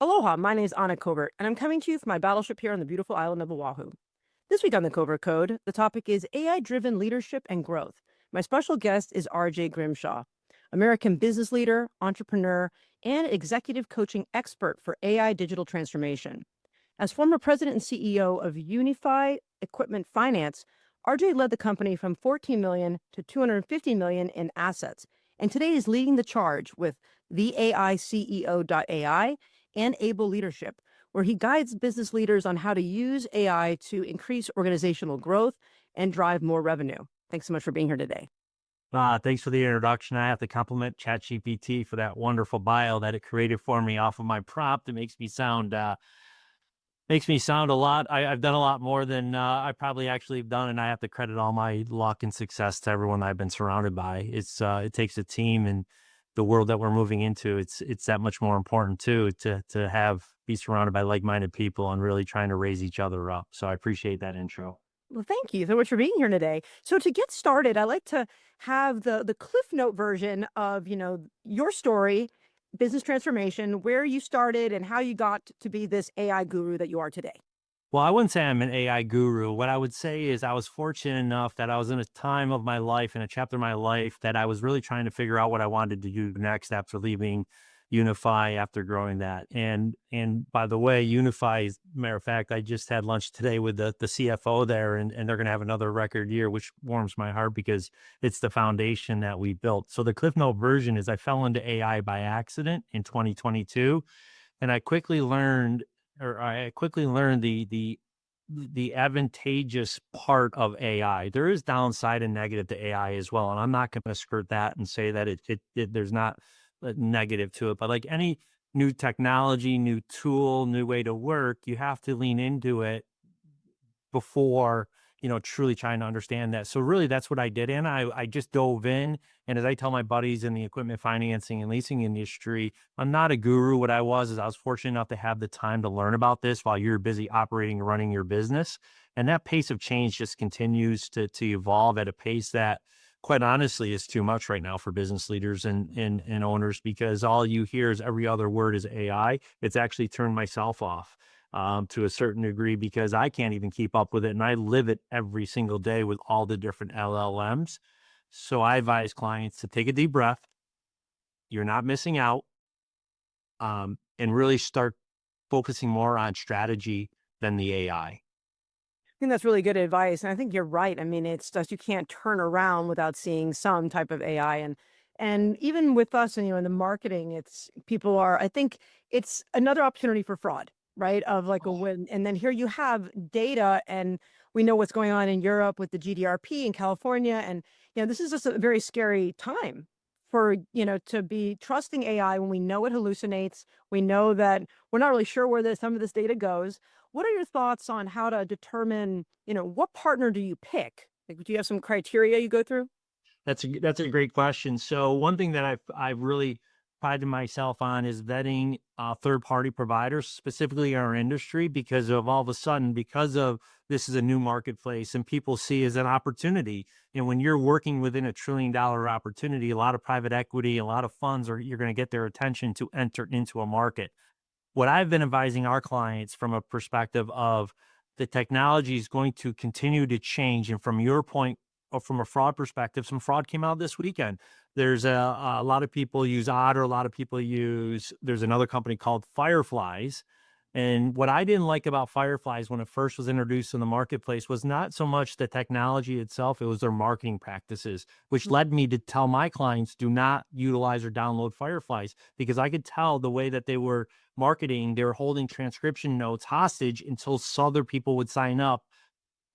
Aloha, my name is Anna Covert, and I'm coming to you from my battleship here on the beautiful island of Oahu. This week on the Covert Code, the topic is AI-driven leadership and growth. My special guest is RJ GRIMSHAW, American business leader, entrepreneur, and executive coaching expert for AI digital transformation. As former president and CEO of Unify Equipment Finance, RJ led the company from $14 million to $250 million in assets, and today is leading the charge with the AI CEO.ai and Able Leadership, where he guides business leaders on how to use AI to increase organizational growth and drive more revenue. Thanks so much for being here today. Thanks for the introduction. I have to compliment ChatGPT for that wonderful bio that it created for me off of my prompt. It makes me sound a lot. I've done a lot more than I probably actually have done, and I have to credit all my luck and success to everyone I've been surrounded by. It takes a team, and the world that we're moving into, it's that much more important too to be surrounded by like-minded people and really trying to raise each other up. So I appreciate that intro. Well, thank you so much for being here today. So to get started, I like to have the Cliff Note version of, your story, business transformation, where you started and how you got to be this AI guru that you are today. Well, I wouldn't say I'm an AI guru. What I would say is I was fortunate enough that I was in a time of my life, in a chapter of my life, that I was really trying to figure out what I wanted to do next after leaving Unify, after growing that. And by the way, Unify, as a matter of fact, I just had lunch today with the CFO there, and they're going to have another record year, which warms my heart because it's the foundation that we built. So the Cliff Note version is I fell into AI by accident in 2022, and I quickly learned the advantageous part of AI. There is downside and negative to AI as well, and I'm not going to skirt that and say that there's not a negative to it. But like any new technology, new tool, new way to work, you have to lean into it before truly trying to understand that. So really, that's what I did, and I just dove in. And as I tell my buddies in the equipment financing and leasing industry, I'm not a guru. What I was fortunate enough to have the time to learn about this while you're busy operating and running your business. And that pace of change just continues to evolve at a pace that, quite honestly, is too much right now for business leaders and owners, because all you hear is every other word is AI. It's actually turned myself off to a certain degree because I can't even keep up with it. And I live it every single day with all the different LLMs. So I advise clients to take a deep breath. You're not missing out, and really start focusing more on strategy than the AI. I think that's really good advice. And I think you're right. I mean, it's just, you can't turn around without seeing some type of AI. And even with us and, in the marketing, I think it's another opportunity for fraud, right? Of like a win. And then here you have data, and we know what's going on in Europe with the GDRP in California. And, this is just a very scary time for, to be trusting AI when we know it hallucinates. We know that we're not really sure where some of this data goes. What are your thoughts on how to determine, what partner do you pick? Like, do you have some criteria you go through? That's a great question. So one thing that I've really prided myself on is vetting third-party providers, specifically in our industry, because this is a new marketplace and people see as an opportunity. And when you're working within $1 trillion opportunity, a lot of private equity, a lot of funds you're going to get their attention to enter into a market. What I've been advising our clients from a perspective of the technology is going to continue to change. And from your point, or from a fraud perspective, some fraud came out this weekend. There's a lot of people use Otter. There's another company called Fireflies. And what I didn't like about Fireflies when it first was introduced in the marketplace was not so much the technology itself, it was their marketing practices, which led me to tell my clients, do not utilize or download Fireflies, because I could tell the way that they were marketing, they were holding transcription notes hostage until other people would sign up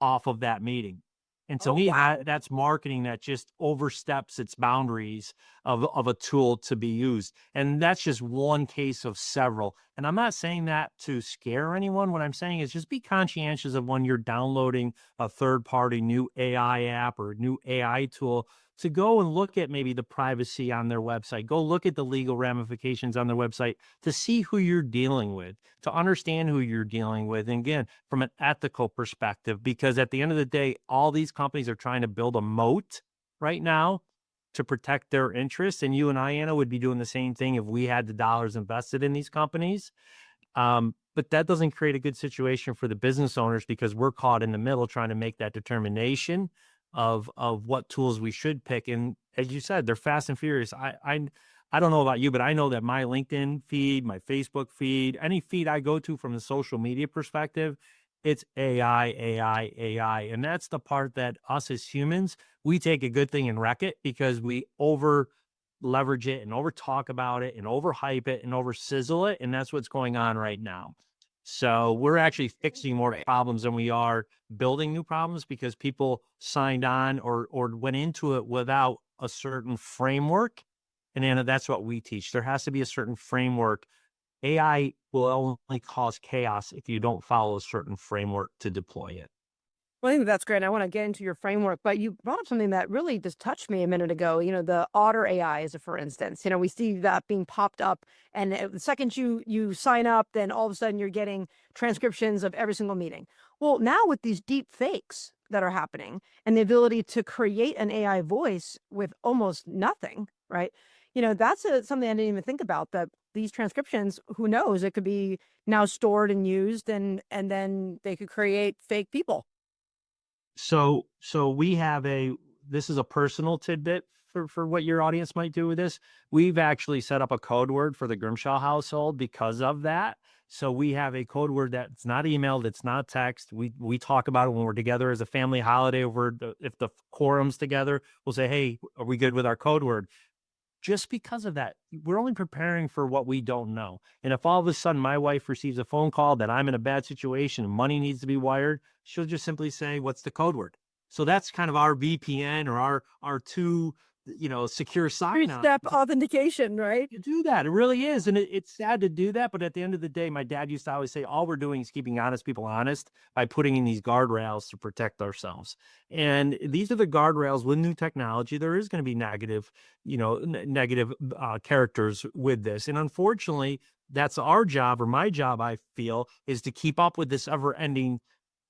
off of that meeting. And to me, that's marketing that just oversteps its boundaries of a tool to be used. And that's just one case of several. And I'm not saying that to scare anyone. What I'm saying is just be conscientious of when you're downloading a third-party new AI app or new AI tool, to go and look at maybe the privacy on their website, go look at the legal ramifications on their website, to see who you're dealing with, to understand who you're dealing with. And again, from an ethical perspective, because at the end of the day, all these companies are trying to build a moat right now to protect their interests. And you and I, Anna, would be doing the same thing if we had the dollars invested in these companies. But that doesn't create a good situation for the business owners because we're caught in the middle trying to make that determination of what tools we should pick. And as you said, they're fast and furious. I don't know about you, but I know that my LinkedIn feed, my Facebook feed, any feed I go to from the social media perspective, it's AI, AI, AI. And that's the part that us as humans, we take a good thing and wreck it because we over leverage it and over talk about it and over hype it and over sizzle it. And that's what's going on right now. So we're actually fixing more problems than we are building new problems because people signed on or went into it without a certain framework. And Anna, that's what we teach. There has to be a certain framework. AI will only cause chaos if you don't follow a certain framework to deploy it. Well, I think that's great. And I want to get into your framework, but you brought up something that really just touched me a minute ago. The Otter AI is a for instance. We see that being popped up, and the second you sign up, then all of a sudden you're getting transcriptions of every single meeting. Well, now with these deep fakes that are happening and the ability to create an AI voice with almost nothing, right? That's something I didn't even think about. That these transcriptions, who knows, it could be now stored and used, and then they could create fake people. So we have this is a personal tidbit for what your audience might do with this. We've actually set up a code word for the Grimshaw household because of that. So we have a code word that's not emailed, it's not text. We talk about it when we're together as a family holiday if the quorum's together, we'll say, "Hey, are we good with our code word?" Just because of that, we're only preparing for what we don't know. And if all of a sudden my wife receives a phone call that I'm in a bad situation and money needs to be wired, she'll just simply say, "What's the code word?" So that's kind of our VPN or our two, secure sign on. Step authentication, right? You do that. It really is. And it's sad to do that. But at the end of the day, my dad used to always say, all we're doing is keeping honest people honest by putting in these guardrails to protect ourselves. And these are the guardrails with new technology. There is going to be negative, negative characters with this. And unfortunately, that's our job, or my job, I feel, is to keep up with this ever ending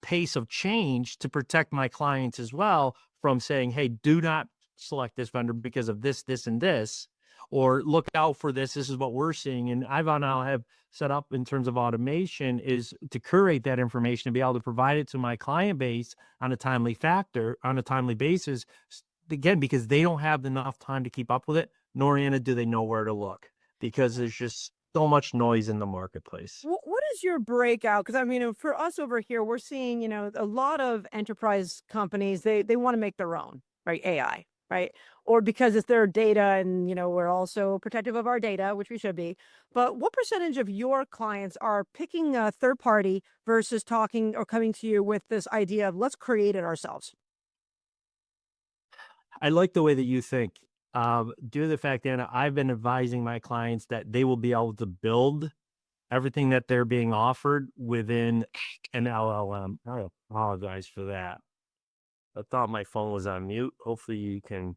pace of change to protect my clients as well from saying, "Hey, do not select this vendor because of this, this, and this, or look out for this. This is what we're seeing." And I've now have set up in terms of automation is to curate that information and be able to provide it to my client base on a timely basis. Again, because they don't have enough time to keep up with it, nor Anna, do they know where to look because there's just so much noise in the marketplace. What is your breakout? Because I mean, for us over here, we're seeing, a lot of enterprise companies, they want to make their own, right? AI, right? Or because it's their data, and we're also protective of our data, which we should be. But what percentage of your clients are picking a third party versus talking or coming to you with this idea of let's create it ourselves? I like the way that you think. Due to the fact that I've been advising my clients that they will be able to build everything that they're being offered within an LLM. I apologize for that. I thought my phone was on mute. Hopefully you can.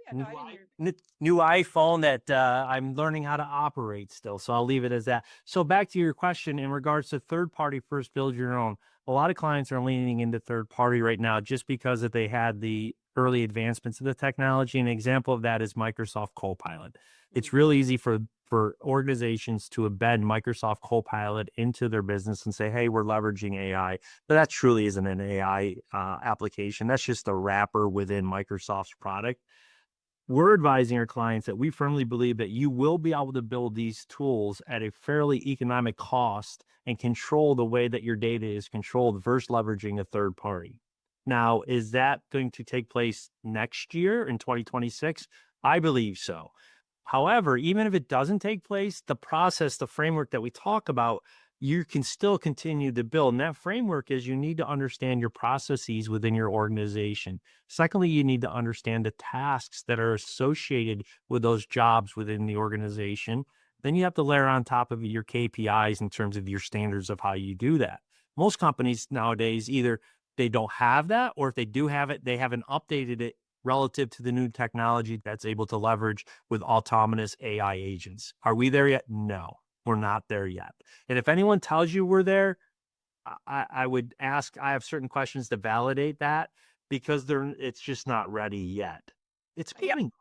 Yeah, no, I didn't hear. New iPhone that I'm learning how to operate still. So I'll leave it as that. So back to your question in regards to third party first build your own. A lot of clients are leaning into third party right now just because that they had the early advancements of the technology. An example of that is Microsoft Copilot. It's real easy for organizations to embed Microsoft Copilot into their business and say, "Hey, we're leveraging AI." But that truly isn't an AI application. That's just a wrapper within Microsoft's product. We're advising our clients that we firmly believe that you will be able to build these tools at a fairly economic cost and control the way that your data is controlled versus leveraging a third party. Now, is that going to take place next year in 2026? I believe so. However, even if it doesn't take place, the process, the framework that we talk about, you can still continue to build. And that framework is you need to understand your processes within your organization. Secondly, you need to understand the tasks that are associated with those jobs within the organization. Then you have to layer on top of it your KPIs in terms of your standards of how you do that. Most companies nowadays, either they don't have that, or if they do have it, they haven't updated it relative to the new technology that's able to leverage with autonomous AI agents. Are we there yet? No, we're not there yet. And if anyone tells you we're there, I would ask, I have certain questions to validate that because it's just not ready yet. It's Yeah. coming.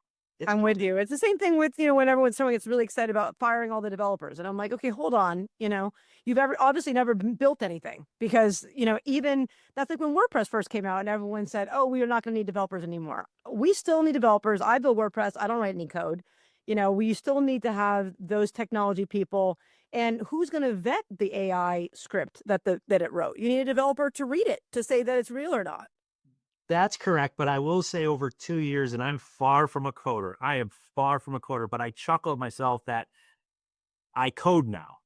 I'm with you. It's the same thing with, whenever someone gets really excited about firing all the developers. And I'm like, okay, hold on. You've obviously never built anything because, even that's like when WordPress first came out and everyone said, oh, we are not going to need developers anymore. We still need developers. I build WordPress. I don't write any code. We still need to have those technology people. And who's going to vet the AI script that it wrote? You need a developer to read it to say that it's real or not. That's correct, but I will say over 2 years, and I'm far from a coder. I am far from a coder, but I chuckle at myself that I code now.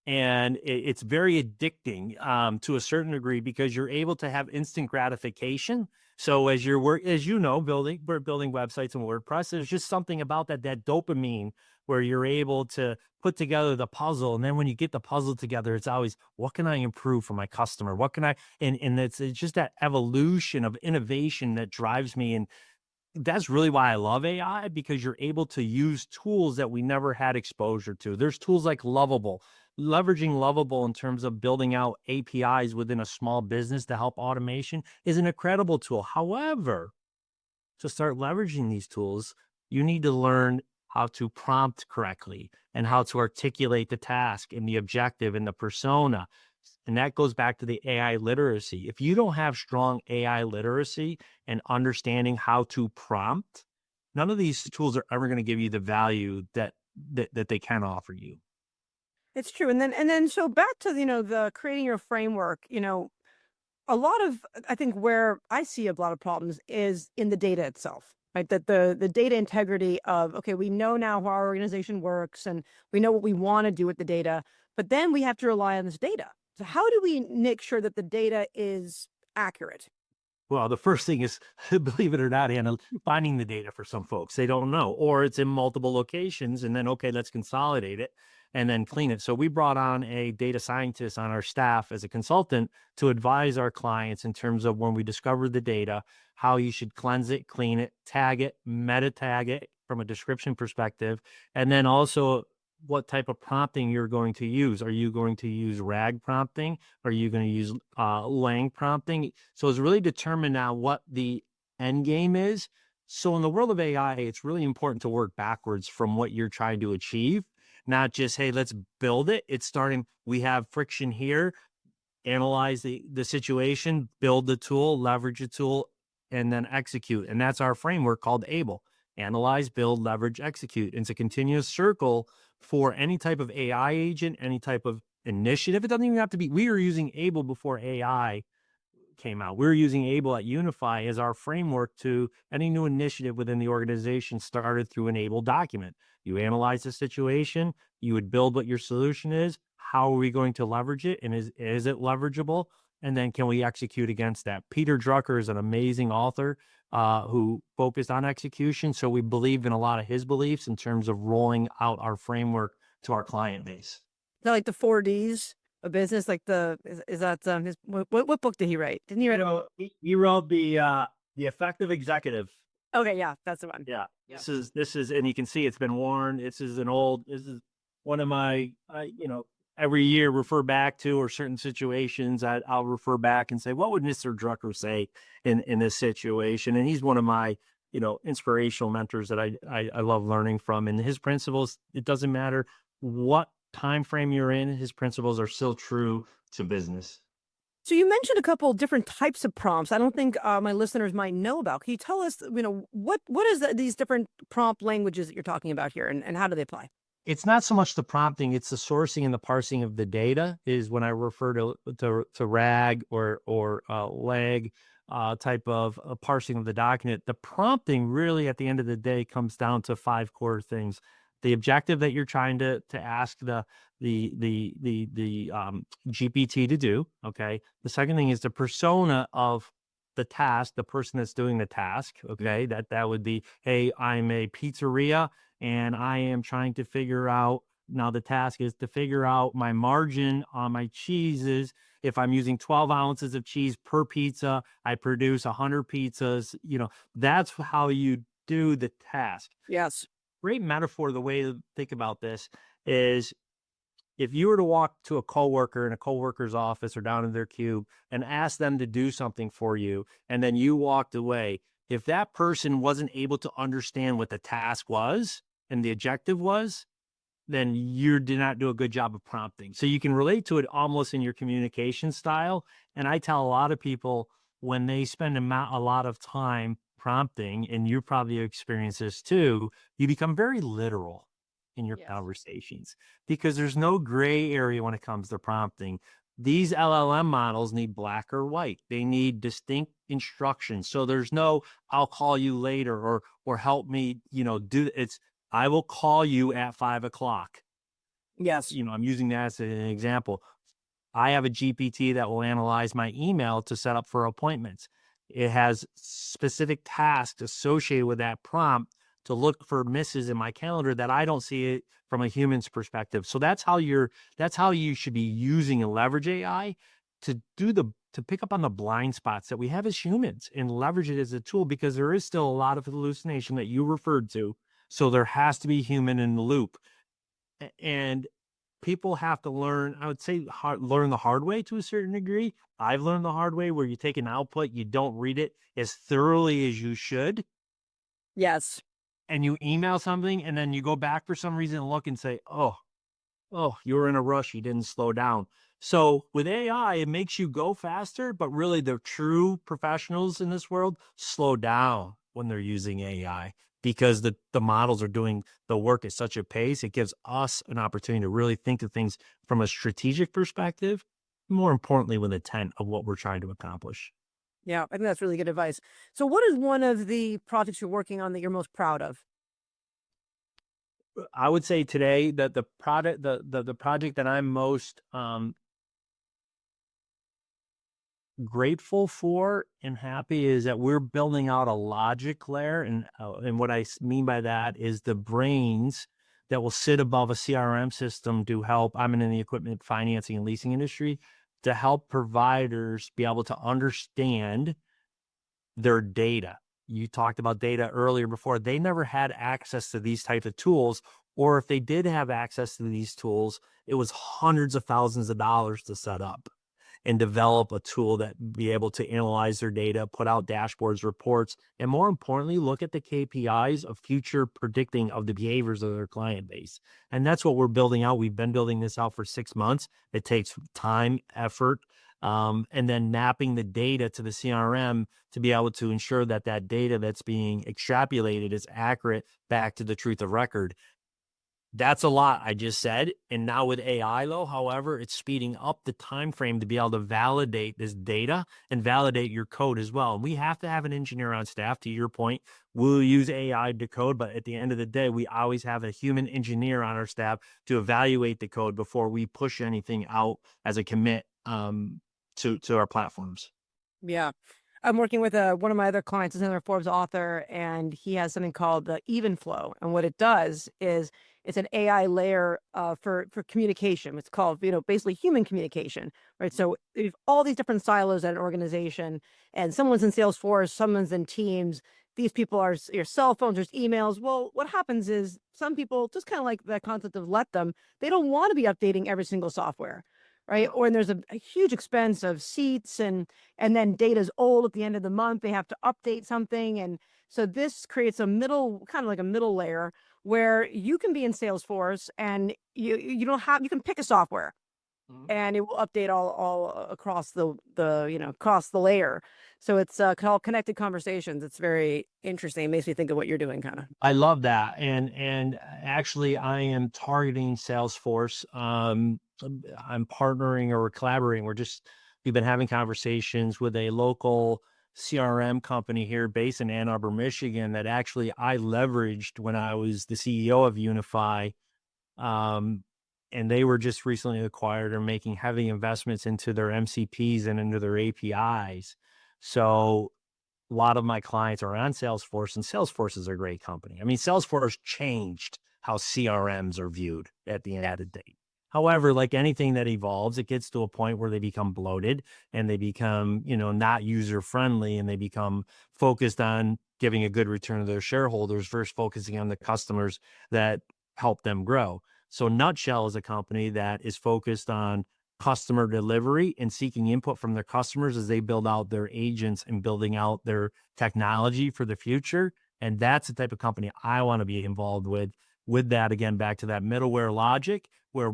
And it's very addicting to a certain degree because you're able to have instant gratification. So as we're building websites and WordPress, there's just something about that dopamine where you're able to put together the puzzle. And then when you get the puzzle together, it's always, what can I improve for my customer? What can I, and it's just that evolution of innovation that drives me. And that's really why I love AI, because you're able to use tools that we never had exposure to. There's tools like Lovable, leveraging Lovable in terms of building out APIs within a small business to help automation is an incredible tool. However, to start leveraging these tools, you need to learn how to prompt correctly and how to articulate the task and the objective and the persona. And that goes back to the AI literacy. If you don't have strong AI literacy and understanding how to prompt, none of these tools are ever going to give you the value that they can offer you. It's true. And then so back to, the creating your framework, a lot of, I think where I see a lot of problems is in the data itself, right? That the data integrity of, okay, we know now how our organization works and we know what we want to do with the data, but then we have to rely on this data. So how do we make sure that the data is accurate? Well, the first thing is, believe it or not, Anna, finding the data for some folks. They don't know, or it's in multiple locations. And then, okay, let's consolidate it and then clean it. So we brought on a data scientist on our staff as a consultant to advise our clients in terms of when we discover the data, how you should cleanse it, clean it, tag it, meta tag it from a description perspective, and then also what type of prompting you're going to use. Are you going to use RAG prompting? Are you going to use Lang prompting? So it's really determined now what the end game is. So in the world of AI, it's really important to work backwards from what you're trying to achieve, not just, hey, let's build it. It's starting, we have friction here, analyze the situation, build the tool, leverage the tool, and then execute. And that's our framework called ABLE. Analyze, build, leverage, execute. It's a continuous circle for any type of AI agent, any type of initiative. It doesn't even have to be, we were using ABLE before AI came out. We were using ABLE at Unify as our framework to any new initiative within the organization started through an ABLE document. You analyze the situation, you would build what your solution is. How are we going to leverage it? And is it leverageable? And then can we execute against that? Peter Drucker is an amazing author who focused on execution. So we believe in a lot of his beliefs in terms of rolling out our framework to our client base. Is that like the 4Ds of business? Like is that his, what book did he write? Didn't he write? He wrote the Effective Executive. Okay, yeah, that's the one. Yeah. This is, and you can see it's been worn. This is one of my, every year refer back to, or certain situations I'll refer back and say, what would Mr. Drucker say in this situation? And he's one of my, inspirational mentors that I love learning from. And his principles, it doesn't matter what time frame you're in, his principles are still true to business. So you mentioned a couple different types of prompts. I don't think my listeners might know about. Can you tell us, what is these different prompt languages that you're talking about here, and how do they apply? It's not so much the prompting; it's the sourcing and the parsing of the data. Is when I refer to RAG or LAG type of parsing of the document. The prompting really, at the end of the day, comes down to 5 core things: the objective that you're trying to ask the GPT to do. Okay. The second thing is the persona of the task, the person that's doing the task. Okay. That would be, hey, I'm a pizzeria and I am trying to figure out, now the task is to figure out my margin on my cheeses. If I'm using 12 ounces of cheese per pizza, I produce 100 pizzas. That's how you do the task. Yes. Great metaphor. The way to think about this is, if you were to walk to a coworker in a coworker's office or down in their cube and ask them to do something for you, and then you walked away, If that person wasn't able to understand what the task was and the objective was, then you did not do a good job of prompting. So you can relate to it almost in your communication style. And I tell a lot of people when they spend a lot of time prompting, and you probably experience this too, you become very literal in your Yes. conversations because there's no gray area when it comes to prompting. These LLM models need black or white. They need distinct instructions. So there's no, I'll call you later or help me, do it's, I will call you at 5 o'clock. Yes. I'm using that as an example. I have a GPT that will analyze my email to set up for appointments. It has specific tasks associated with that prompt to look for misses in my calendar that I don't see it from a human's perspective. So that's how you should be using and leverage AI to pick up on the blind spots that we have as humans and leverage it as a tool because there is still a lot of hallucination that you referred to. So there has to be human in the loop. And people have to learn, I would say learn the hard way to a certain degree. I've learned the hard way where you take an output, you don't read it as thoroughly as you should, Yes. and you email something and then you go back for some reason and look and say, oh, you were in a rush, you didn't slow down. So with AI, it makes you go faster, but really the true professionals in this world slow down when they're using AI because the models are doing the work at such a pace. It gives us an opportunity to really think of things from a strategic perspective, more importantly, with intent of what we're trying to accomplish. Yeah, I think that's really good advice. So what is one of the projects you're working on that you're most proud of? I would say today that the project that I'm most grateful for and happy is that we're building out a logic layer, and what I mean by that is the brains that will sit above a CRM system to help. I'm in the equipment financing and leasing industry to help providers be able to understand their data. You talked about data earlier before. They never had access to these types of tools, or if they did have access to these tools, it was hundreds of thousands of dollars to set up and develop a tool that be able to analyze their data, put out dashboards, reports, and more importantly, look at the KPIs of future predicting of the behaviors of their client base. And that's what we're building out. We've been building this out for 6 months. It takes time, effort, and then mapping the data to the CRM to be able to ensure that that data that's being extrapolated is accurate back to the truth of record. That's a lot I just said. And now with AI though, however, it's speeding up the time frame to be able to validate this data and validate your code as well. And we have to have an engineer on staff, to your point. We'll use AI to code, but at the end of the day, we always have a human engineer on our staff to evaluate the code before we push anything out as a commit to our platforms. Yeah. I'm working with one of my other clients is another Forbes author, and he has something called the Even Flow. And what it does is it's an AI layer for communication. It's called, basically human communication, right? So if all these different silos at an organization, and someone's in Salesforce, someone's in Teams. These people are your cell phones, there's emails. Well, what happens is some people just kind of like the concept of let them. They don't want to be updating every single software, right? Or and there's a huge expense of seats and then data's old at the end of the month. They have to update something. And so this creates a middle, kind of like a middle layer where you can be in Salesforce and you don't have, you can pick a software Mhm. and it will update all across across the layer. So it's called connected conversations. It's very interesting. It makes me think of what you're doing kind of. I love that. And actually I am targeting Salesforce. I'm partnering or collaborating. We've been having conversations with a local CRM company here based in Ann Arbor, Michigan that actually I leveraged when I was the CEO of Unify. Um, and they were just recently acquired and making heavy investments into their MCPs and into their APIs. So a lot of my clients are on Salesforce, and Salesforce is a great company. I mean, Salesforce changed how CRMs are viewed at the end of the day. However, like anything that evolves, it gets to a point where they become bloated and they become, not user friendly, and they become focused on giving a good return to their shareholders versus focusing on the customers that help them grow. So Nutshell is a company that is focused on customer delivery and seeking input from their customers as they build out their agents and building out their technology for the future. And that's the type of company I want to be involved with. With that, again, back to that middleware logic, where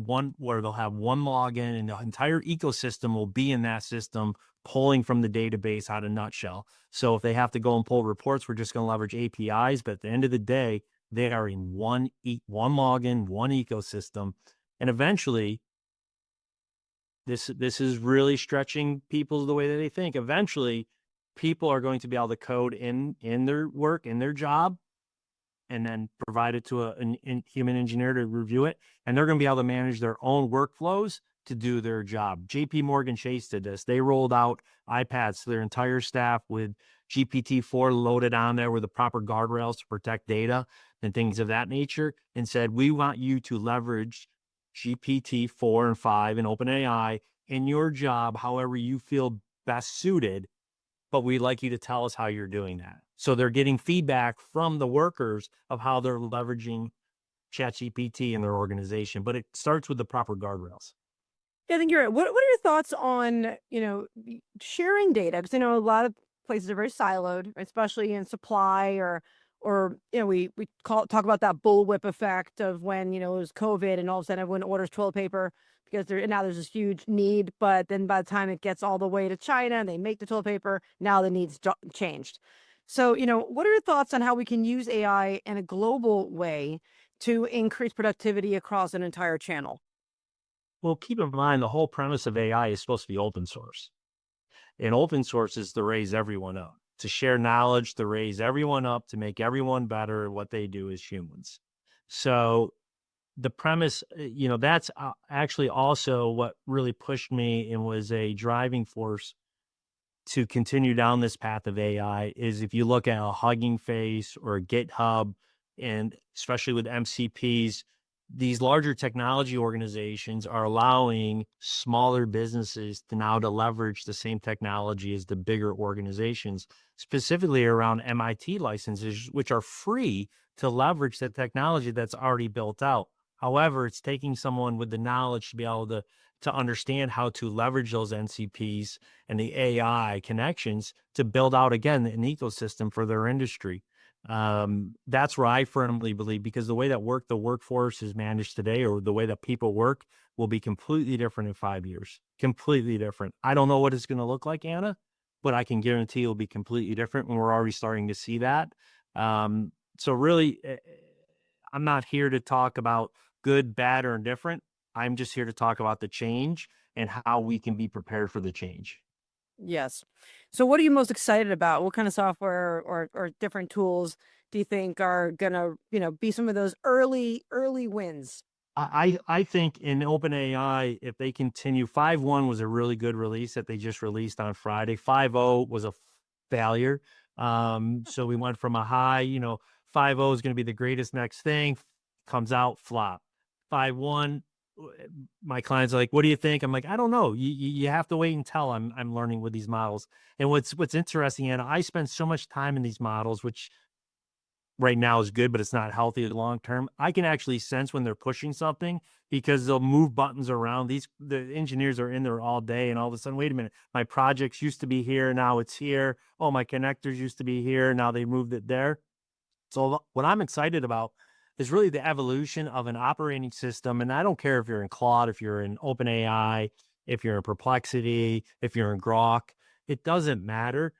they'll have one login and the entire ecosystem will be in that system, pulling from the database out of nutshell. So if they have to go and pull reports, we're just going to leverage APIs. But at the end of the day, they are in one login, one ecosystem, and eventually, this is really stretching people the way that they think. Eventually, people are going to be able to code in their work, in their job, and then provide it to a human engineer to review it. And they're going to be able to manage their own workflows to do their job. JP Morgan Chase did this. They rolled out iPads to their entire staff with GPT-4 loaded on there with the proper guardrails to protect data and things of that nature, and said, we want you to leverage GPT-4 and 5 and OpenAI in your job however you feel best suited, but we'd like you to tell us how you're doing that. So they're getting feedback from the workers of how they're leveraging ChatGPT in their organization, but it starts with the proper guardrails. Yeah, I think you're right. What are your thoughts on, sharing data? Because I know a lot of places are very siloed, especially in supply or we talk about that bullwhip effect of when, it was COVID and all of a sudden everyone orders toilet paper because now there's this huge need, but then by the time it gets all the way to China and they make the toilet paper, now the need's changed. So, what are your thoughts on how we can use AI in a global way to increase productivity across an entire channel? Well, keep in mind, the whole premise of AI is supposed to be open source. And open source is to raise everyone up, to share knowledge, to raise everyone up, to make everyone better at what they do as humans. So the premise, that's actually also what really pushed me and was a driving force to continue down this path of AI. Is if you look at a Hugging Face or a GitHub, and especially with MCPs, these larger technology organizations are allowing smaller businesses to leverage the same technology as the bigger organizations, specifically around MIT licenses, which are free to leverage the technology that's already built out. However, it's taking someone with the knowledge to be able to understand how to leverage those NCPs and the AI connections to build out, again, an ecosystem for their industry. That's where I firmly believe, because the way that the workforce is managed today, or the way that people work, will be completely different in 5 years. Completely different. I don't know what it's going to look like, Anna, but I can guarantee it'll be completely different, and we're already starting to see that. So really, I'm not here to talk about good, bad, or indifferent. I'm just here to talk about the change and how we can be prepared for the change. Yes. So what are you most excited about? What kind of software or different tools do you think are gonna, be some of those early wins? I think in OpenAI, if they continue, 5.1 was a really good release that they just released on Friday. 5.0 was a failure. So we went from a high, 5.0 is going to be the greatest next thing, comes out, flop. 5.1, my clients are like, what do you think? I'm like, I don't know. You have to wait until I'm learning with these models. And what's interesting, and I spend so much time in these models, which right now is good, but it's not healthy long term. I can actually sense when they're pushing something, because they'll move buttons around. The engineers are in there all day, and all of a sudden, wait a minute, my projects used to be here, now it's here. Oh, my connectors used to be here, now they moved it there. So what I'm excited about is really the evolution of an operating system. And I don't care if you're in Claude, if you're in OpenAI, if you're in Perplexity, if you're in Grok, it doesn't matter.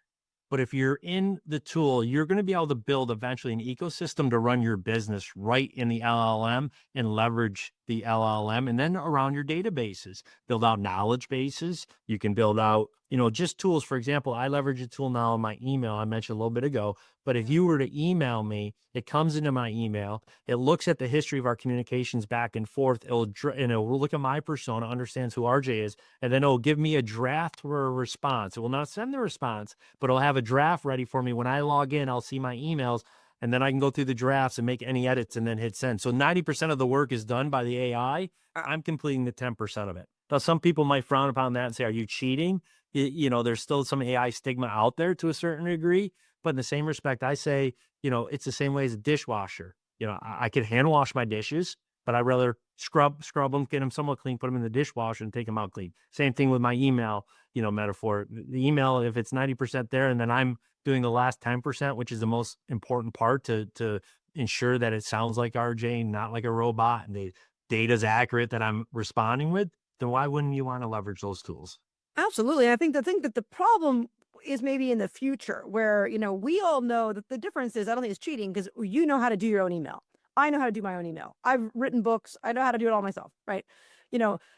But if you're in the tool, you're going to be able to build eventually an ecosystem to run your business right in the LLM and leverage the LLM. And then around your databases, build out knowledge bases. You can build out, just tools. For example, I leverage a tool now in my email I mentioned a little bit ago. But if you were to email me, it comes into my email. It looks at the history of our communications back and forth. It'll look at my persona, understands who RJ is, and then it'll give me a draft for a response. It will not send the response, but it'll have a draft ready for me. When I log in, I'll see my emails, and then I can go through the drafts and make any edits and then hit send. So 90% of the work is done by the AI. I'm completing the 10% of it. Now, some people might frown upon that and say, are you cheating? There's still some AI stigma out there to a certain degree. But in the same respect, I say, it's the same way as a dishwasher. I could hand wash my dishes, but I'd rather scrub them, get them somewhat clean, put them in the dishwasher and take them out clean. Same thing with my email, metaphor. The email, if it's 90% there, and then I'm doing the last 10%, which is the most important part to ensure that it sounds like RJ, not like a robot, and the data's accurate that I'm responding with, then why wouldn't you want to leverage those tools? Absolutely. I think that the problem is maybe in the future where, we all know that the difference is I don't think it's cheating because you know how to do your own email. I know how to do my own email. I've written books. I know how to do it all myself. Right.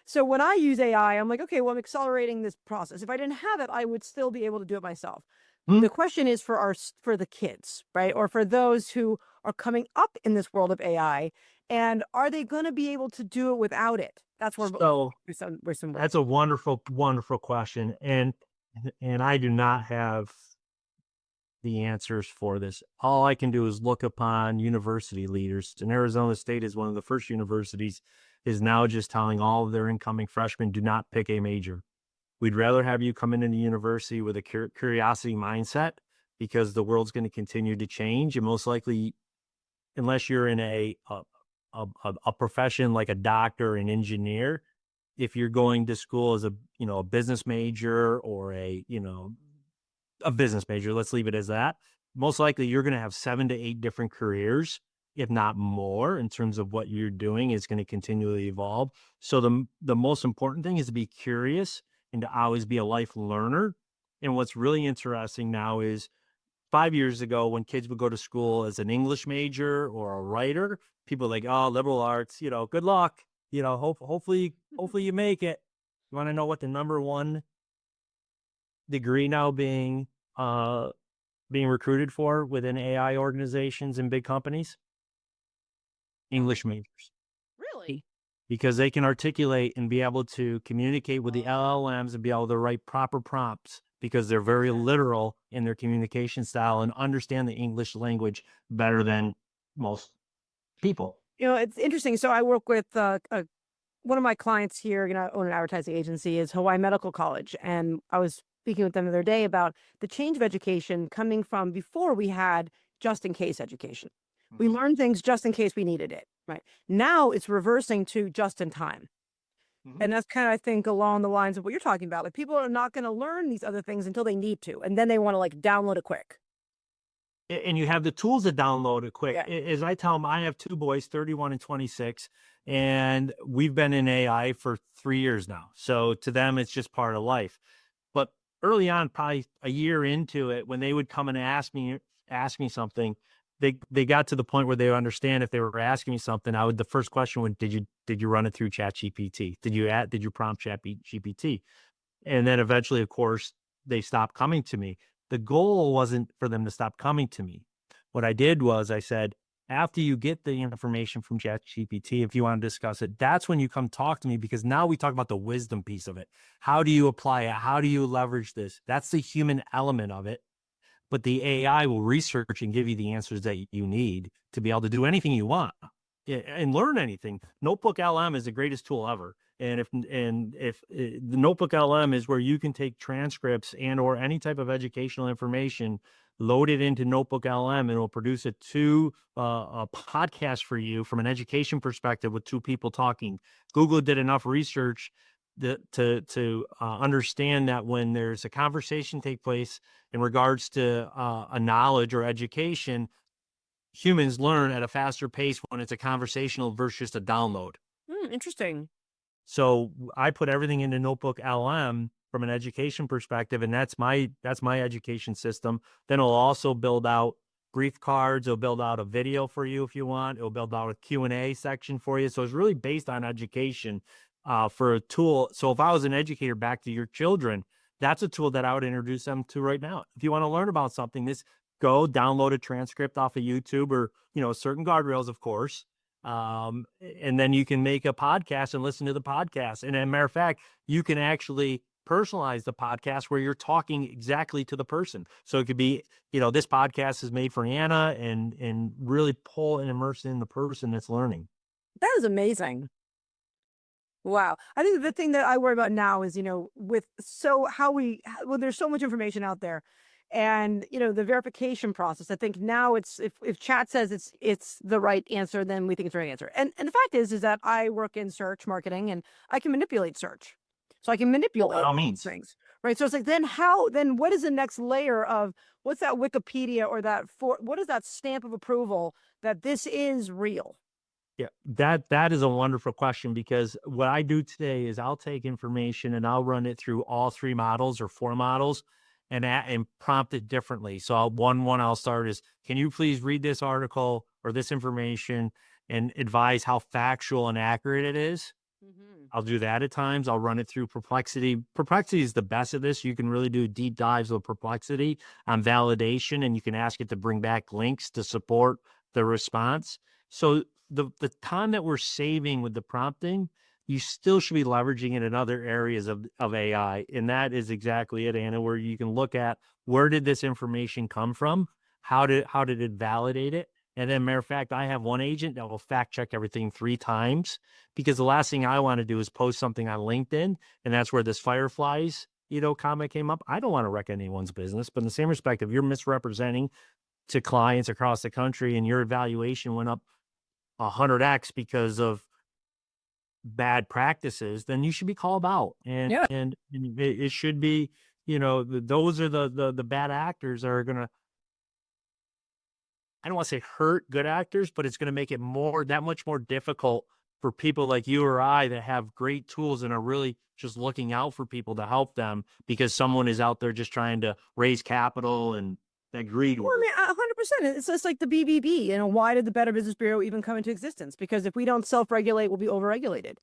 So when I use AI, I'm like, okay, well, I'm accelerating this process. If I didn't have it, I would still be able to do it myself. Hmm? The question is for the kids, right? Or for those who are coming up in this world of AI, and are they going to be able to do it without it? That's where So we're some that's a wonderful, wonderful question. And I do not have the answers for this. All I can do is look upon university leaders. And Arizona State is one of the first universities is now just telling all of their incoming freshmen, do not pick a major. We'd rather have you come into the university with a curiosity mindset because the world's going to continue to change. And most likely, unless you're in a profession like a doctor, an engineer, if you're going to school as a business major or a business major, let's leave it as that. Most likely you're going to have 7 to 8 different careers, if not more, in terms of what you're doing is going to continually evolve. So the most important thing is to be curious and to always be a life learner. And what's really interesting now is 5 years ago, when kids would go to school as an English major or a writer, people were like, oh, liberal arts, good luck. Hopefully you make it. You want to know what the number one degree now being recruited for within AI organizations and big companies? English majors. really. Because they can articulate and be able to communicate with the LLMs and be able to write proper prompts because they're very literal in their communication style and understand the English language better than most people. It's interesting. So I work with one of my clients here, own an advertising agency, is Hawaii Medical College. And I was speaking with them the other day about the change of education coming from before we had just in case education. We learned things just in case we needed it. Right. Now it's reversing to just in time. And that's kind of, I think, along the lines of what you're talking about. Like people are not going to learn these other things until they need to. And then they want to like download it quick. And you have the tools to download it quick. Yeah. As I tell them, I have 2 boys, 31 and 26, and we've been in AI for 3 years now. So to them, it's just part of life. But early on, probably a year into it, when they would come and ask me something, they got to the point where they would understand if they were asking me something, the first question would, did you run it through ChatGPT? Did you prompt ChatGPT? And then eventually, of course, they stopped coming to me. The goal wasn't for them to stop coming to me. What I did was I said, after you get the information from ChatGPT, if you want to discuss it, that's when you come talk to me, because now we talk about the wisdom piece of it. How do you apply it? How do you leverage this? That's the human element of it. But the AI will research and give you the answers that you need to be able to do anything you want and learn anything. Notebook LM is the greatest tool ever. And if the Notebook LM is where you can take transcripts and or any type of educational information, load it into Notebook LM, and it'll produce a podcast for you from an education perspective with 2 people talking. Google did enough research to understand that when there's a conversation take place in regards to a knowledge or education, humans learn at a faster pace when it's a conversational versus just a download. Interesting. So I put everything into Notebook LM from an education perspective, and that's my education system. Then it'll also build out brief cards. It'll build out a video for you if you want. It'll build out a Q&A section for you. So it's really based on education for a tool. So if I was an educator, back to your children, that's a tool that I would introduce them to right now. If you want to learn about something, go download a transcript off of YouTube or, certain guardrails, of course. And then you can make a podcast and listen to the podcast. And as a matter of fact, you can actually personalize the podcast where you're talking exactly to the person. So it could be, this podcast is made for Anna, and really pull and immerse in the person that's learning. That is amazing. Wow. I think the thing that I worry about now is, there's so much information out there, And the verification process. I think now it's if chat says it's the right answer, then we think it's the right answer. And the fact is that I work in search marketing and I can manipulate search. So I can By manipulate all means. things. Right. So it's like then what is the next layer of what's that Wikipedia or what is that stamp of approval that this is real? Yeah, that is a wonderful question, because what I do today is I'll take information and I'll run it through all 3 models or 4 models and prompt it differently. So I'll start is, can you please read this article or this information and advise how factual and accurate it is? Mm-hmm. I'll do that at times. I'll run it through Perplexity. Perplexity is the best of this. You can really do deep dives with Perplexity on validation, and you can ask it to bring back links to support the response. So the time that we're saving with the prompting, you still should be leveraging it in other areas of AI. And that is exactly it, Anna, where you can look at, where did this information come from? How did it validate it? And then, matter of fact, I have one agent that will fact check everything 3 times, because the last thing I want to do is post something on LinkedIn. And that's where this Fireflies, comment came up. I don't want to wreck anyone's business, but in the same respect, if you're misrepresenting to clients across the country and your evaluation went up 100x because of bad practices, then you should be called out. And Yeah. and it should be, those are the bad actors that are gonna, I don't want to say hurt good actors, but it's going to make it that much more difficult for people like you or I that have great tools and are really just looking out for people to help them, because someone is out there just trying to raise capital and that greed. Well, I mean, 100%. It's just like the BBB. Why did the Better Business Bureau even come into existence? Because if we don't self-regulate, we'll be overregulated.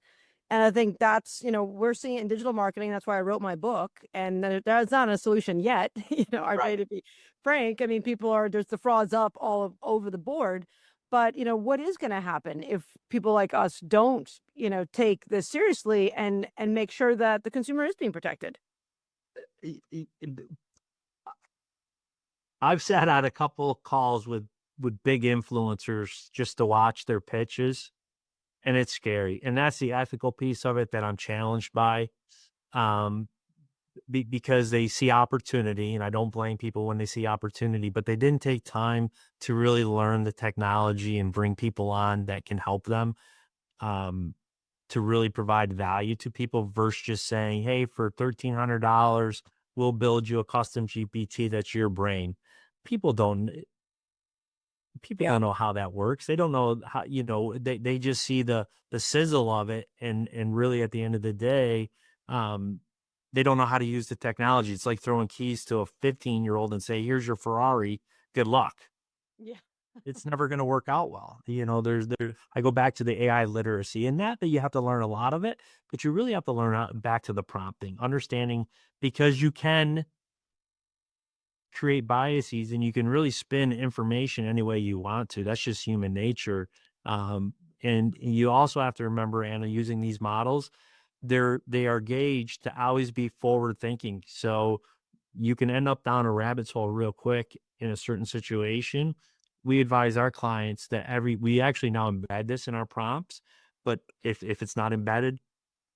And I think that's, we're seeing it in digital marketing. That's why I wrote my book. And that's not a solution yet. Right. To be frank, I mean, there's the frauds up over the board. But, what is going to happen if people like us don't, take this seriously and make sure that the consumer is being protected? I've sat on a couple of calls with big influencers just to watch their pitches, and it's scary. And that's the ethical piece of it that I'm challenged by, because they see opportunity, and I don't blame people when they see opportunity, but they didn't take time to really learn the technology and bring people on that can help them, to really provide value to people, versus just saying, hey, for $1,300, we'll build you a custom GPT that's your brain. People don't don't know how that works. They don't know how, they just see the sizzle of it. And really at the end of the day, they don't know how to use the technology. It's like throwing keys to a 15-year-old and say, here's your Ferrari, good luck. Yeah. It's never going to work out well. I go back to the AI literacy, and that you have to learn a lot of it, but you really have to learn back to the prompting, understanding, because you can create biases and you can really spin information any way you want to. That's just human nature. And you also have to remember, Anna, using these models, they are gauged to always be forward thinking. So you can end up down a rabbit hole real quick in a certain situation. We advise our clients that we actually now embed this in our prompts, but if it's not embedded,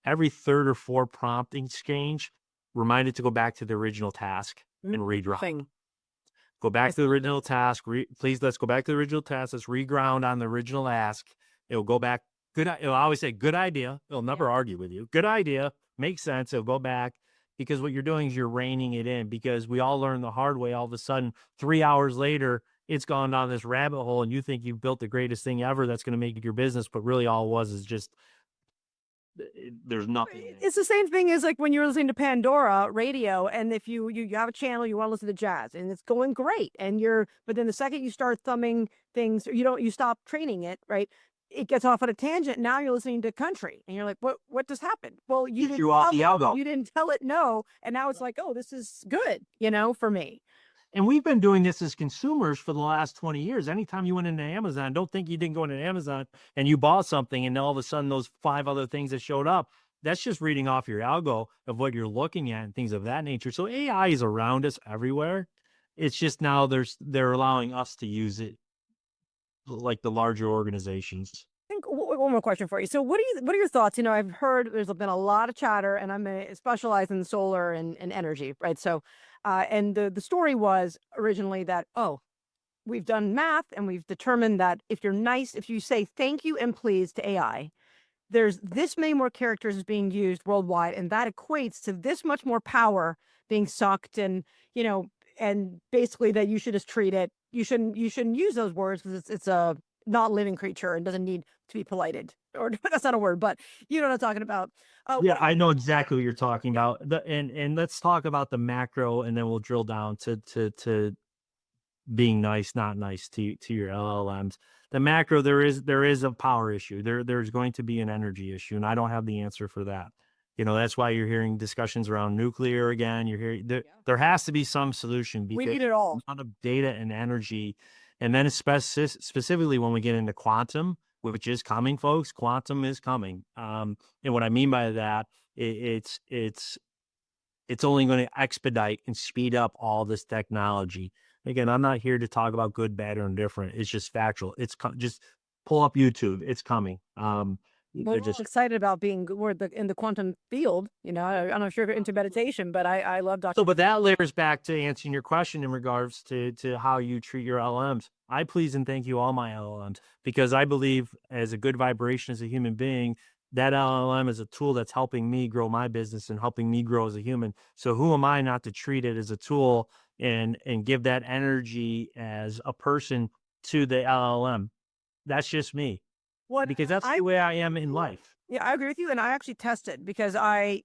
every 3rd or 4th prompt exchange, remind it to go back to the original task and redraw. Go back to the original task. Please, let's go back to the original task. Let's reground on the original ask. It'll go back. It'll always say, good idea. It'll never argue with you. Good idea. Makes sense. It'll go back, because what you're doing is you're reining it in, because we all learn the hard way. All of a sudden, 3 hours later, it's gone down this rabbit hole and you think you've built the greatest thing ever that's going to make your business. But really all it was is just, there's nothing there. It's the same thing as like when you're listening to Pandora radio, and if you have a channel, you want to listen to jazz, and it's going great, but then the second you start thumbing things, or you stop training it, right? It gets off on a tangent. Now you're listening to country, and you're like, what just happened? Well, you didn't tell it no, and now it's like, oh, this is good, for me. And we've been doing this as consumers for the last 20 years. Anytime you went into Amazon, don't think you didn't go into Amazon and you bought something and all of a sudden those 5 other things that showed up, that's just reading off your algo of what you're looking at and things of that nature. So AI is around us everywhere. It's just now they're allowing us to use it, like the larger organizations. I think one more question for you. So what are your thoughts? I've heard there's been a lot of chatter, and I'm specialize in solar and energy, right? So, and the story was originally that, oh, we've done math and we've determined that if you say thank you and please to AI, there's this many more characters being used worldwide, and that equates to this much more power being sucked, and you know, and basically that you should just treat it. You shouldn't use those words because it's a not living creature and doesn't need to be polited. Or that's not a word, but you know what I'm talking about. Yeah, I know exactly what you're talking about. And let's talk about the macro, and then we'll drill down to being nice, not nice to your LLMs. The macro, there is a power issue. There's going to be an energy issue, and I don't have the answer for that. That's why you're hearing discussions around nuclear again. You're hearing there has to be some solution We because need it all. the amount of data and energy, and then specifically when we get into quantum, which is coming, folks. Quantum is coming. And what I mean by that, it's only going to expedite and speed up all this technology. Again, I'm not here to talk about good, bad, or indifferent. It's just factual. Just pull up YouTube. It's coming. We're They're all just excited about being in the quantum field. I'm not sure if you're into meditation, but I love so, Dr. but that layers back to answering your question in regards to how you treat your LLMs. I please and thank you all my LLMs because I believe as a good vibration as a human being, that LLM is a tool that's helping me grow my business and helping me grow as a human. So who am I not to treat it as a tool and give that energy as a person to the LLM? That's just me What because that's I the way I am in life. Yeah, I agree with you, and I actually tested because I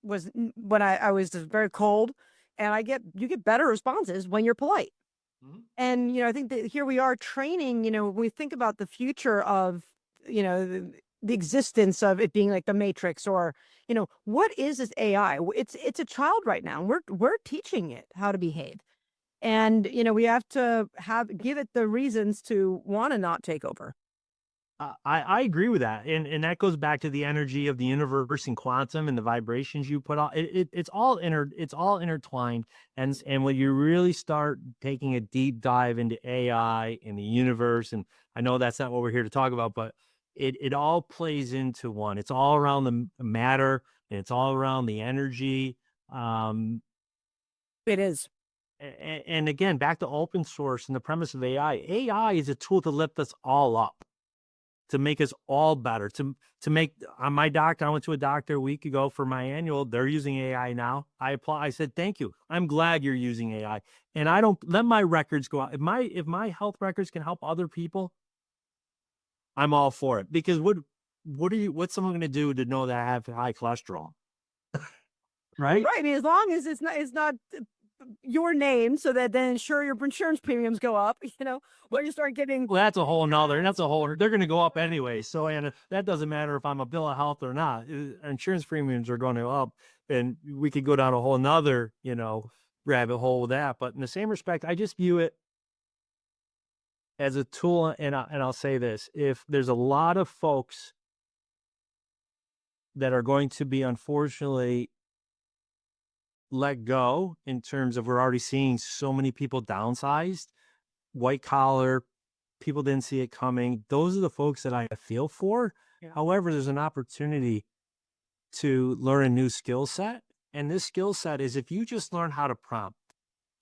was when I was just very cold, and you get better responses when you're polite. Mhm. And I think that here we are training. When we think about the future of the existence of it being like the Matrix, or what is this AI? It's a child right now, and we're teaching it how to behave, and we have to give it the reasons to want to not take over. I agree with that, and that goes back to the energy of the universe and quantum and the vibrations you put on. It's all intertwined, and when you really start taking a deep dive into AI and the universe, and I know that's not what we're here to talk about, but it all plays into one. It's all around the matter, and it's all around the energy. Um, It is. and again, back to open source and the premise of AI. AI is a tool to lift us all up, to make us all better, to make my doctor. I went to a doctor a week ago for my annual. They're using AI now. I apply. I said, thank you. I'm glad you're using AI. And I don't let my records go out. If my health records can help other people, I'm all for it. Because what's someone going to do to know that I have high cholesterol? Right? Right. I mean, as long as it's not your name, so that then your insurance premiums go up, when you start getting. Well, they're going to go up anyway. So, and that doesn't matter if I'm a bill of health or not. Insurance premiums are going to up, and we could go down a whole nother, rabbit hole with that. But in the same respect, I just view it as a tool. And I'll say this: if there's a lot of folks that are going to be unfortunately let go in terms of, we're already seeing so many people downsized, white collar, people didn't see it coming. Those are the folks that I feel for. Yeah. However, there's an opportunity to learn a new skill set. And this skill set is, if you just learn how to prompt,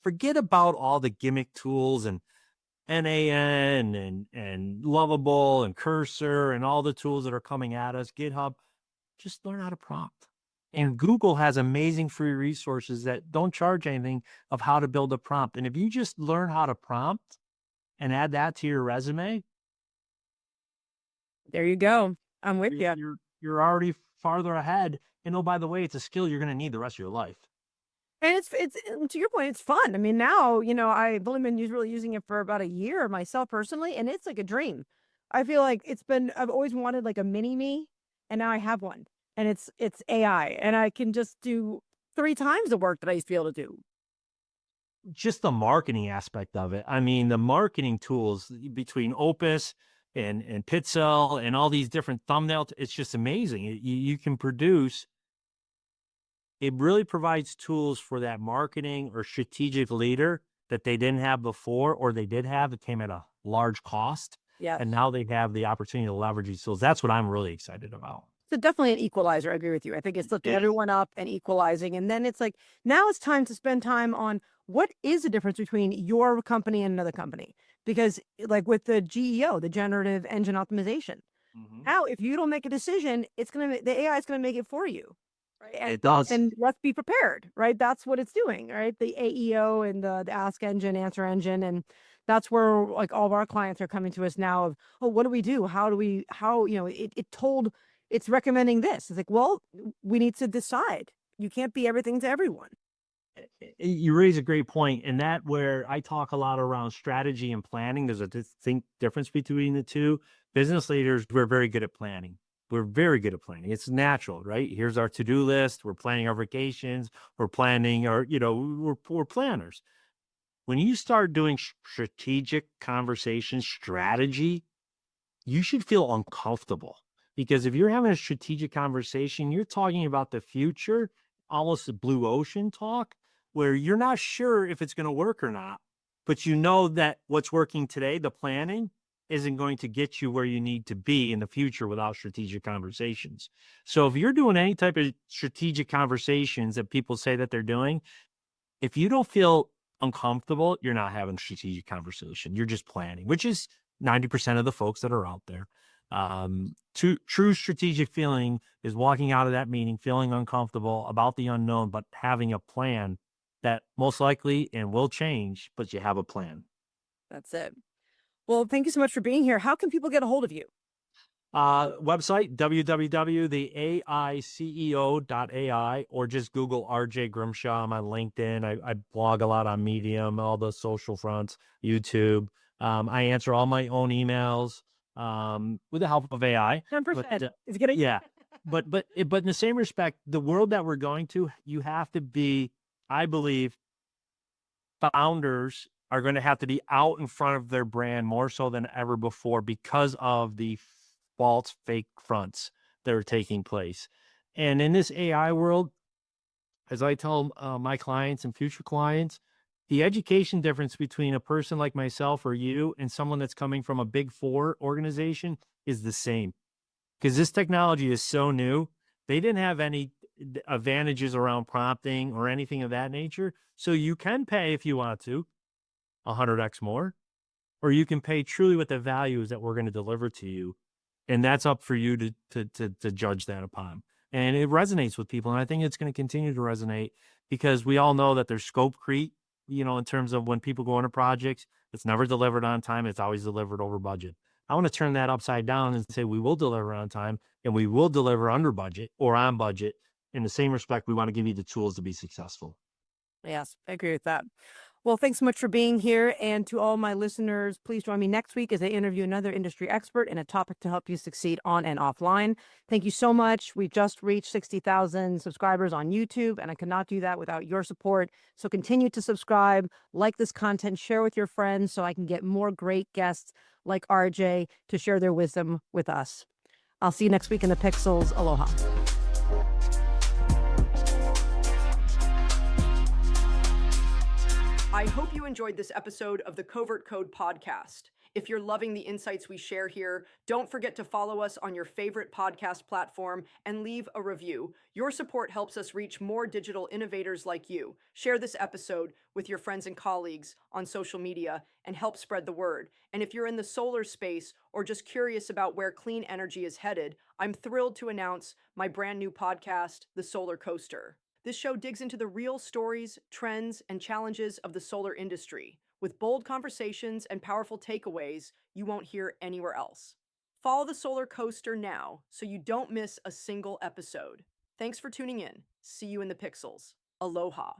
forget about all the gimmick tools and NAN and Lovable and Cursor and all the tools that are coming at us, GitHub, just learn how to prompt. And Google has amazing free resources that don't charge anything of how to build a prompt. And if you just learn how to prompt and add that to your resume, There you go. I'm with you. you're already farther ahead. And oh, by the way, it's a skill you're going to need the rest of your life. And it's to your point, it's fun. I mean, now, I've only been really using it for about a year myself personally, and it's like a dream. I feel like I've always wanted like a mini me, and now I have one. And it's AI, and I can just do 3 times the work that I used to be able to do. Just the marketing aspect of it. I mean, the marketing tools between Opus and Pitzel and all these different thumbnails, it's just amazing. You can produce. It really provides tools for that marketing or strategic leader that they didn't have before, or they did have, it came at a large cost. Yes. And now they have the opportunity to leverage these tools. That's what I'm really excited about. So definitely an equalizer. I agree with you. I think it's lifting everyone up and equalizing. And then it's like, now it's time to spend time on what is the difference between your company and another company? Because like with the GEO, the generative engine optimization, Mhm. how if you don't make a decision, it's gonna the AI is gonna make it for you. Right. It does. And let's be prepared, right? That's what it's doing, right? The AEO and the ask engine, answer engine. And that's where like all of our clients are coming to us now of, oh, what do we do? How do we, how, it's recommending this. It's like, well, we need to decide. You can't be everything to everyone. You raise a great point, and that where I talk a lot around strategy and planning. There's a distinct difference between the two. Business leaders, we're very good at planning. We're very good at planning. It's natural, right? Here's our to-do list. We're planning our vacations. We're planning our, we're planners. When you start doing strategic conversation strategy, you should feel uncomfortable because if you're having a strategic conversation, you're talking about the future, almost a blue ocean talk, where you're not sure if it's going to work or not, but you know that what's working today, the planning, isn't going to get you where you need to be in the future without strategic conversations. So if you're doing any type of strategic conversations that people say that they're doing, if you don't feel uncomfortable, you're not having a strategic conversation. You're just planning, which is 90% of the folks that are out there. True strategic feeling is walking out of that meeting feeling uncomfortable about the unknown, but having a plan that most likely and will change, but you have a plan. That's it. Well, thank you so much for being here. How can people get a hold of you? Website www.theaiceo.ai or just Google RJ Grimshaw. I'm on LinkedIn. I blog a lot on Medium, all the social fronts, YouTube. I answer all my own emails with the help of AI. 10%. But It's getting yeah, but in the same respect, the world that we're going to, you have to be, I believe, founders are going to have to be out in front of their brand more so than ever before because of the false fake fronts that are taking place. And in this AI world, as I tell my clients and future clients, the education difference between a person like myself or you and someone that's coming from a big four organization is the same because this technology is so new. They didn't have any advantages around prompting or anything of that nature. So you can pay if you want to 100x more, or you can pay truly with the values that we're going to deliver to you. And that's up for you to judge that upon. And it resonates with people. And I think it's going to continue to resonate because we all know that there's scope creep, in terms of when people go into projects, it's never delivered on time. It's always delivered over budget. I want to turn that upside down and say we will deliver on time and we will deliver under budget or on budget. In the same respect, we want to give you the tools to be successful. Yes, I agree with that. Well, thanks so much for being here. And to all my listeners, please join me next week as I interview another industry expert and a topic to help you succeed on and offline. Thank you so much. We just reached 60,000 subscribers on YouTube, and I cannot do that without your support. So continue to subscribe, like this content, share with your friends so I can get more great guests like RJ to share their wisdom with us. I'll see you next week in the Pixels. Aloha. I hope you enjoyed this episode of the Covert Code Podcast. If you're loving the insights we share here, don't forget to follow us on your favorite podcast platform and leave a review. Your support helps us reach more digital innovators like you. Share this episode with your friends and colleagues on social media and help spread the word. And if you're in the solar space or just curious about where clean energy is headed, I'm thrilled to announce my brand new podcast, The Solar Coaster. This show digs into the real stories, trends, and challenges of the solar industry, with bold conversations and powerful takeaways you won't hear anywhere else. Follow the Solar Coaster now so you don't miss a single episode. Thanks for tuning in. See you in the pixels. Aloha.